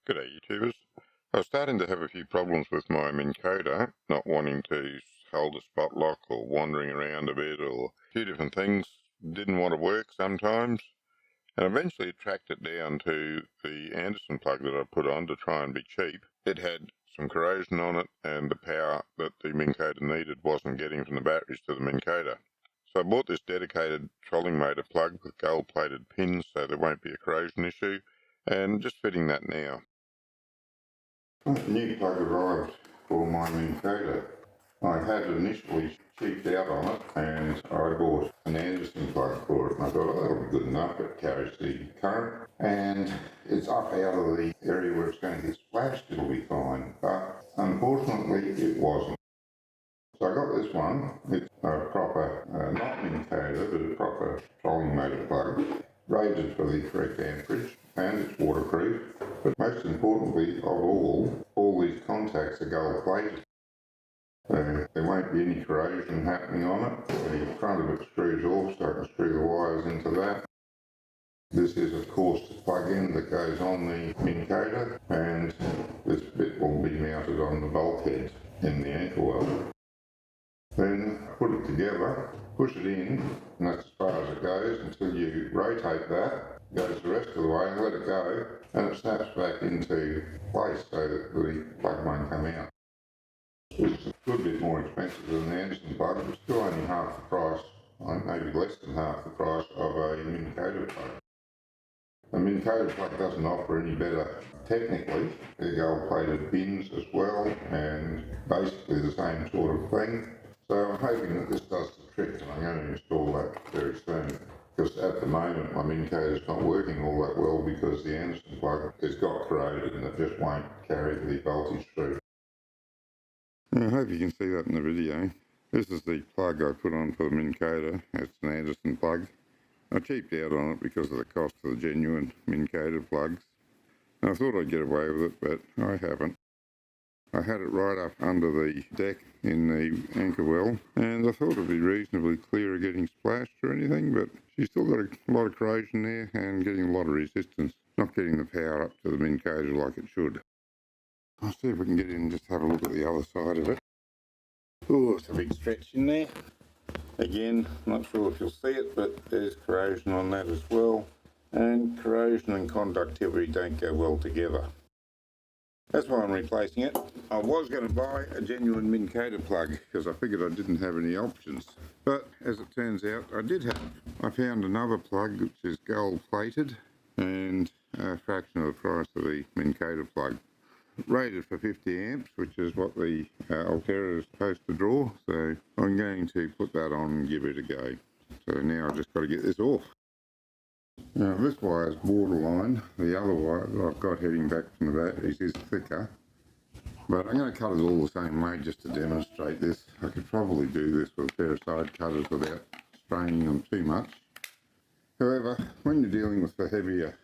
G'day YouTubers. I was starting to have a few problems with my Minn Kota, not wanting to hold a spot lock or wandering around a bit or a few different things. Didn't want to work sometimes. And eventually tracked it down to the Anderson plug that I put on to try and be cheap. It had some corrosion on it and the power that the Minn Kota needed wasn't getting from the batteries to the Minn Kota. So I bought this dedicated trolling motor plug with gold plated pins so there won't be a corrosion issue, and just fitting that now. The new plug arrived for my Minn Kota. I had initially cheaped out on it and I bought an Anderson plug for it, and I thought, oh, that'll be good enough. It carries the current and it's up out of the area where it's going to get splashed, it'll be fine. But unfortunately it wasn't. So I got this one. It's a proper, not Minn Kota, but a proper trolling motor plug, rated for the correct amperage, and it's waterproof. But most importantly of all these contacts are gold plated. There won't be any corrosion happening on it. The front of it screws off, so I can screw the wires into that. This is of course the plug-in that goes on the Minn Kota, and this bit will be mounted on the bulkhead in the anchor well. Then put it together, push it in, and that's as far as it goes until you rotate that, goes the rest of the way, and let it go, and it snaps back into place so that the plug won't come out. It's a good bit more expensive than the Anderson plug, but still only half the price, maybe less than half the price of a Minn Kota plug. A Minn Kota plug doesn't offer any better technically. They're gold-plated pins as well, and basically the same sort of thing. So I'm hoping that this does the trick, and I'm going to install that very soon. Because at the moment my Minn Kota is not working all that well because the Anderson plug has got corroded and it just won't carry the voltage through. I hope you can see that in the video. This is the plug I put on for the Minn Kota. It's an Anderson plug. I cheaped out on it because of the cost of the genuine Minn Kota plugs. I thought I'd get away with it, but I haven't. I had it right up under the deck in the anchor well, and I thought it'd be reasonably clear of getting splashed or anything, but she's still got a lot of corrosion there and getting a lot of resistance, not getting the power up to the Minn Kota like it should. I'll see if we can get in and just have a look at the other side of it. Oh, it's a big stretch in there. Again, not sure if you'll see it, but there's corrosion on that as well, and corrosion and conductivity don't go well together. That's why I'm replacing it. I was going to buy a genuine Minn Kota plug because I figured I didn't have any options, but as it turns out I did have. I found another plug which is gold plated and a fraction of the price of the Minn Kota plug. Rated for 50 amps, which is what the Altera is supposed to draw, so I'm going to put that on and give it a go. So now I've just got to get this off. Now this wire is borderline. The other wire that I've got heading back from the batteries is thicker, but I'm going to cut it all the same way just to demonstrate this. I could probably do this with a pair of side cutters without straining them too much. However, when you're dealing with the heavier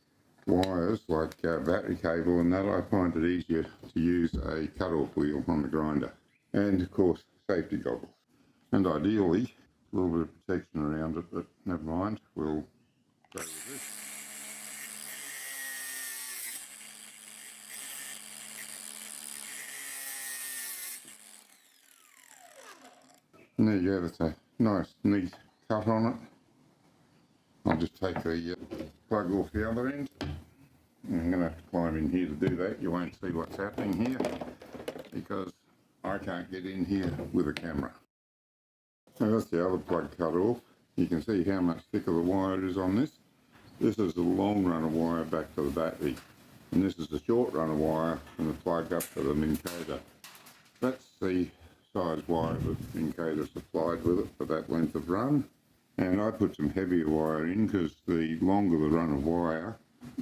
wires like battery cable and that, I find it easier to use a cut-off wheel on the grinder, and of course safety goggles, and ideally a little bit of protection around it, but never mind, we'll go with this. And there you have it, it's a nice neat cut on it. I'll just take the plug off the other end. I'm going to have to climb in here to do that. You won't see what's happening here because I can't get in here with a camera. So that's the other plug cut off. You can see how much thicker the wire is on this. This is the long run of wire back to the battery, and this is the short run of wire from the plug up to the Minn Kota. That's the size wire that Minn Kota supplied with it for that length of run, and I put some heavier wire in because the longer the run of wire,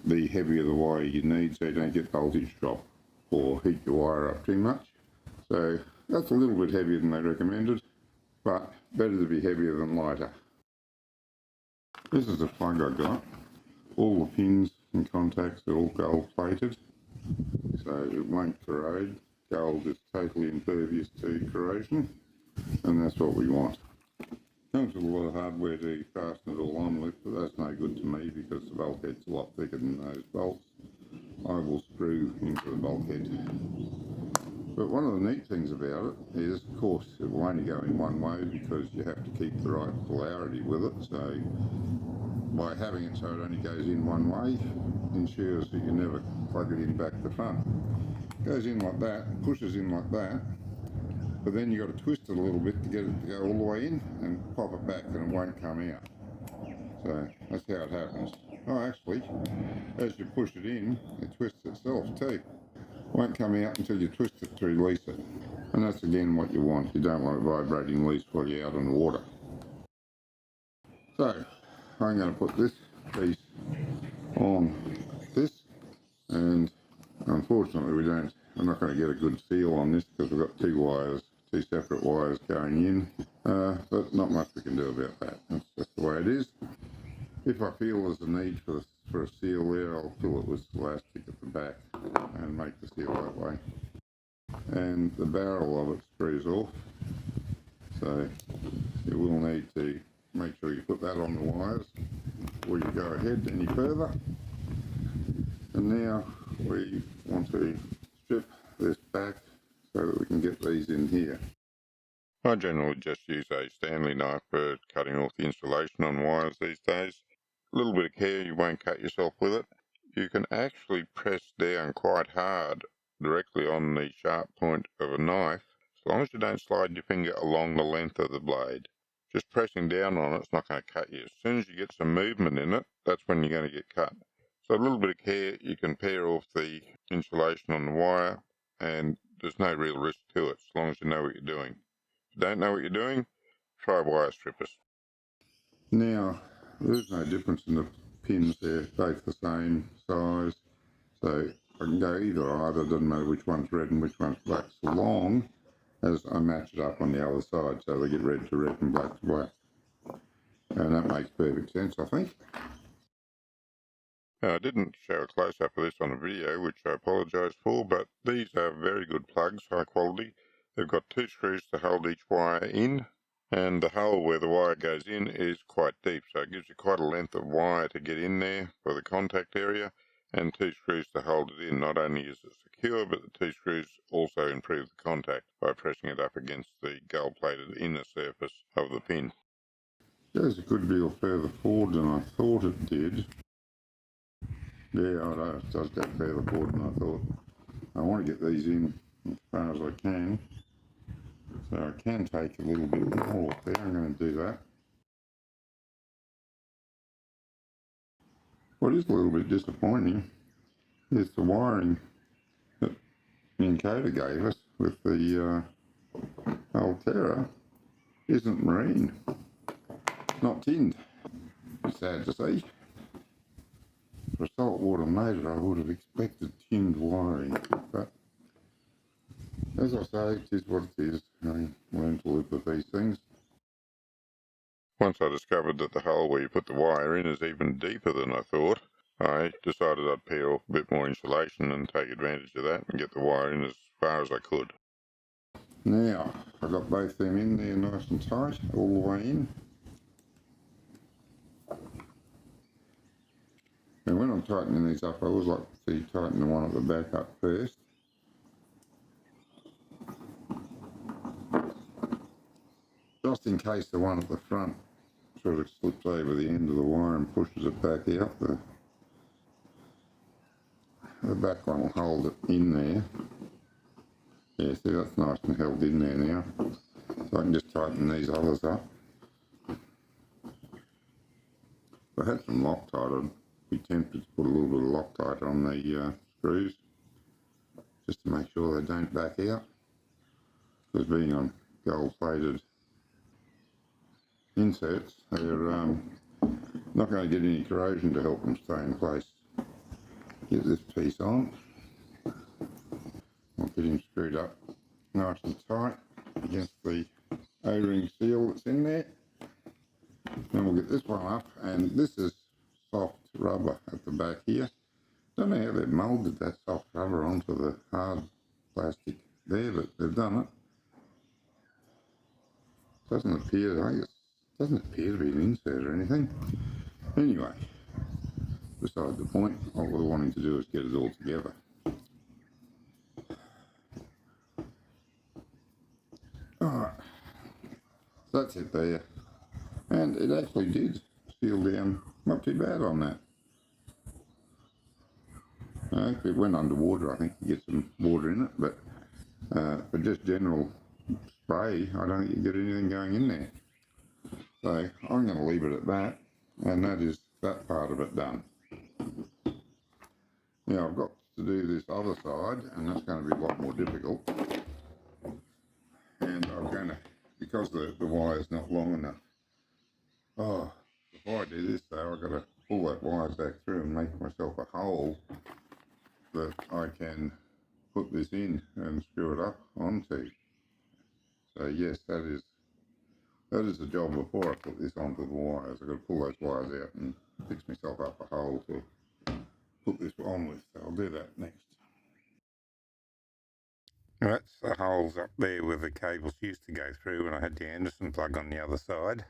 the heavier the wire you need so you don't get voltage drop or heat your wire up too much. So that's a little bit heavier than they recommended, but better to be heavier than lighter. This is the plug I got. All the pins and contacts are all gold plated, so it won't corrode. Gold is totally impervious to corrosion, and that's what we want. Comes with a lot of hardware to fasten it all on with, but that's no good to me because the bulkhead's a lot thicker than those bolts. I will screw into the bulkhead. But one of the neat things about it is, of course, it will only go in one way because you have to keep the right polarity with it. So by having it so it only goes in one way, ensures that you never plug it in back to front. It goes in like that, pushes in like that, but then you've got to twist it a little bit to get it to go all the way in and pop it back and it won't come out. So that's how it happens. Oh, actually, as you push it in, it twists itself too. Won't come out until you twist it to release it. And that's again what you want. You don't want it vibrating loose while you're out on the water. So I'm going to put this piece on this, and unfortunately we're not going to get a good seal on this because we've got two separate wires going in, but not much we can do about that. That's just the way it is. If I feel there's a need for a seal there, I'll fill it with elastic at the back and make the seal that way. And the barrel of it screws off, so you will need to make sure you put that on the wires before you go ahead any further. And now we want to strip this back so that we can get these in here. I generally just use a Stanley knife for cutting off the insulation on wires these days. A little bit of care, you won't cut yourself with it. You can actually press down quite hard directly on the sharp point of a knife, as long as you don't slide your finger along the length of the blade. Just pressing down on it's not going to cut you. As soon as you get some movement in it, that's when you're going to get cut. So a little bit of care, you can pare off the insulation on the wire, and there's no real risk to it, as long as you know what you're doing. If you don't know what you're doing, try wire strippers. Now, there's no difference in the pins, they're both the same size, so I can go either, doesn't matter which one's red and which one's black, so long as I match it up on the other side so they get red to red and black to black. And that makes perfect sense, I think. I didn't show a close-up of this on a video, which I apologise for, but these are very good plugs, high quality. They've got 2 screws to hold each wire in, and the hole where the wire goes in is quite deep, so it gives you quite a length of wire to get in there for the contact area, and 2 screws to hold it in. Not only is it secure, but the 2 screws also improve the contact by pressing it up against the gold-plated inner surface of the pin. It goes a good deal further forward than I thought it did. Yeah, I know, it does go further forward than I thought. I want to get these in as far as I can. So I can take a little bit more off there. I'm going to do that. What is a little bit disappointing is the wiring that Minn Kota gave us with the Altera isn't marine, not tinned. It's sad to see. For a saltwater motor, I would have expected tinned wiring, but as I say, it is what it is. I learn to live with these things. Once I discovered that the hole where you put the wire in is even deeper than I thought, I decided I'd pare off a bit more insulation and take advantage of that and get the wire in as far as I could. Now, I've got both them in there nice and tight, all the way in. And when I'm tightening these up, I always like to tighten the one at the back up first. Just in case the one at the front sort of slips over the end of the wire and pushes it back out. The back one will hold it in there. Yeah, see, that's nice and held in there now. So I can just tighten these others up. If I had some Loctite, I'd be tempted to put a little bit of Loctite on the screws, just to make sure they don't back out. Because being on gold-plated inserts, they're not going to get any corrosion to help them stay in place. Get this piece on. I'll get him screwed up nice and tight against the O-ring seal that's in there. Then we'll get this one up, and this is soft rubber at the back here. Don't know how they've moulded that soft rubber onto the hard plastic there, but they've done it. Doesn't appear to be an insert or anything. Anyway, beside the point. What we're wanting to do is get it all together. Alright, so that's it there. And it actually did seal down not too bad on that. If it went underwater, I think you get some water in it, but for just general spray, I don't think you get anything going in there. So I'm going to leave it at that, and that is that part of it done. Now I've got to do this other side, and that's going to be a lot more difficult. And I'm going to, because the wire's not long enough. Oh, before I do this though, I've got to pull that wire back through and make myself a hole that I can put this in and screw it up onto. So yes, that is the job before I put this onto the wires. I've got to pull those wires out and fix myself up a hole to put this on with. So I'll do that next. That's the holes up there where the cables used to go through when I had the Anderson plug on the other side.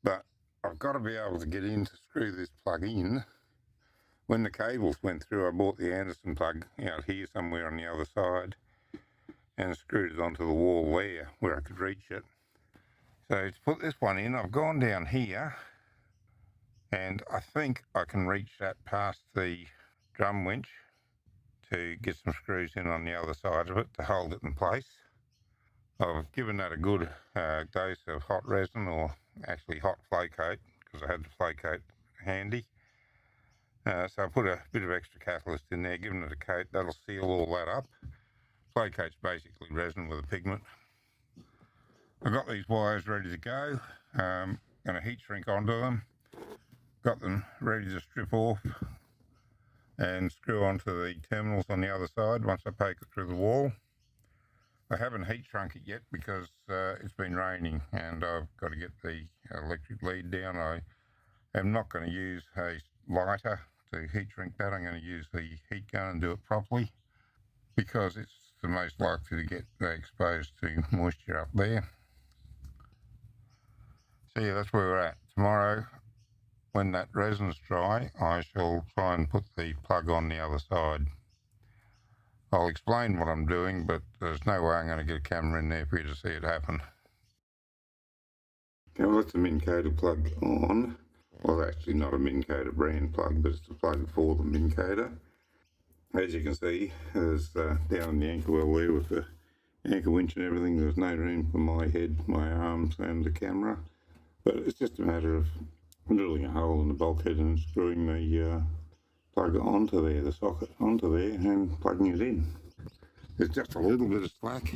But I've got to be able to get in to screw this plug in. When the cables went through, I bought the Anderson plug out here somewhere on the other side and screwed it onto the wall there where I could reach it. So to put this one in, I've gone down here and I think I can reach that past the drum winch to get some screws in on the other side of it to hold it in place. I've given that a good dose of hot resin, or actually hot flow coat, because I had the flow coat handy. So I put a bit of extra catalyst in there, given it a coat, that'll seal all that up. Flow coat's basically resin with a pigment. I've got these wires ready to go. Going to heat shrink onto them. Got them ready to strip off and screw onto the terminals on the other side once I poke it through the wall. I haven't heat shrunk it yet because it's been raining and I've got to get the electric lead down. I am not going to use a lighter to heat shrink that. I'm going to use the heat gun and do it properly because it's the most likely to get exposed to moisture up there. So yeah, that's where we're at. Tomorrow, when that resin's dry, I shall try and put the plug on the other side. I'll explain what I'm doing, but there's no way I'm going to get a camera in there for you to see it happen. Okay, well, that's the Minn Kota plug on. Well, actually not a Minn Kota brand plug, but it's the plug for the Minn Kota. As you can see, there's down in the anchor well there with the anchor winch and everything, there's no room for my head, my arms and the camera. But it's just a matter of drilling a hole in the bulkhead and screwing the plug onto there, the socket onto there, and plugging it in. There's just a little bit of slack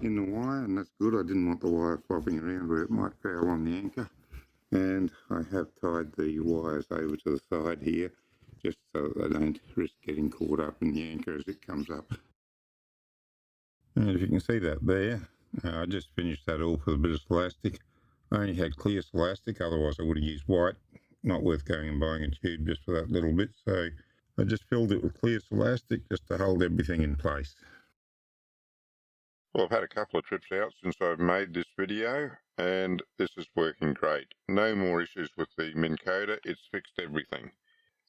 in the wire, and that's good. I didn't want the wire flopping around where it might foul on the anchor. And I have tied the wires over to the side here, just so that I don't risk getting caught up in the anchor as it comes up. And if you can see that there, I just finished that off with a bit of Celastic. I only had clear Celastic, otherwise I would have used white. Not worth going and buying a tube just for that little bit, so I just filled it with clear Celastic just to hold everything in place. Well, I've had a couple of trips out since I've made this video, and this is working great. No more issues with the Minn Kota, it's fixed everything.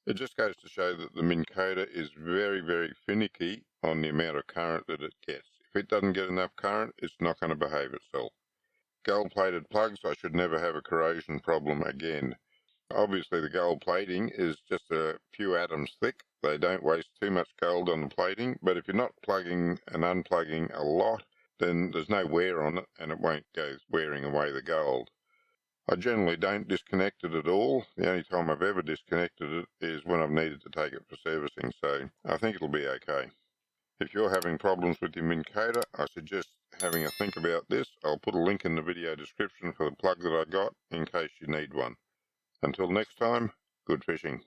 It just goes to show that the Minn Kota is very, very finicky on the amount of current that it gets. If it doesn't get enough current, it's not going to behave itself. Gold-plated plugs, I should never have a corrosion problem again. Obviously the gold plating is just a few atoms thick. They don't waste too much gold on the plating, but if you're not plugging and unplugging a lot, then there's no wear on it and it won't go wearing away the gold. I generally don't disconnect it at all. The only time I've ever disconnected it is when I've needed to take it for servicing, so I think it'll be okay. If you're having problems with your Minn Kota, I suggest having a think about this. I'll put a link in the video description for the plug that I got in case you need one. Until next time, good fishing.